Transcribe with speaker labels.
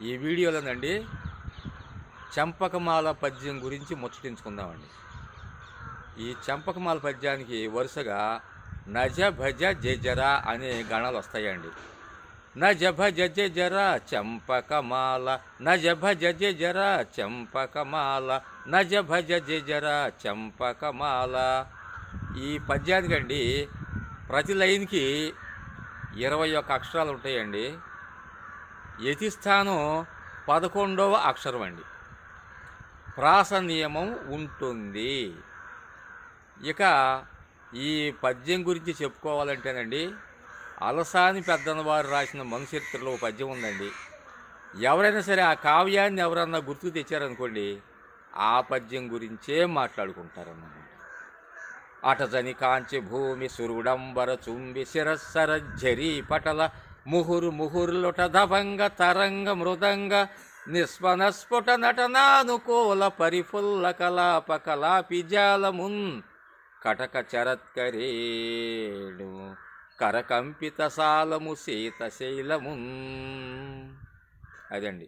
Speaker 1: ఈ వీడియోలోనండి చంపకమాల పద్యం గురించి ముచ్చటించుకుందామండి. ఈ చంపకమాల పద్యానికి వరుసగా నజ భజ జజర అనే గణాలు వస్తాయండి. నజ భజ జజర చంపకమాల, నజ భజ జజర చంపకమాల, నజ భజ జజర చంపకమాల. ఈ పద్యానికండి ప్రతి లైన్కి 21 అక్షరాలు ఉంటాయండి. యతిస్థానం 11వ అక్షరం అండి. ప్రాస నియమం ఉంటుంది. ఇక ఈ పద్యం గురించి చెప్పుకోవాలంటేనండి, అలసాని పెద్దన్నవారు రాసిన మనుచరిత్రలో పద్యం ఉందండి. ఎవరైనా సరే ఆ కావ్యాన్ని ఎవరన్నా గుర్తుకు తెచ్చారనుకోండి, ఆ పద్యం గురించే మాట్లాడుకుంటారన్నమాట. అటజని కాంచి భూమి సురుడంబర చుంబి శిరస్సర ఝరీ పటల ముహురు ముహుర్లుట దభంగ తరంగ మృదంగ నిస్పనస్ఫుట నటనానుకూల పరిఫుల్ల కలాప కలాపి జాలమున్ కటక చరత్కరేణు కరకంపిత సాలము శీతశైలమున్. అదండి.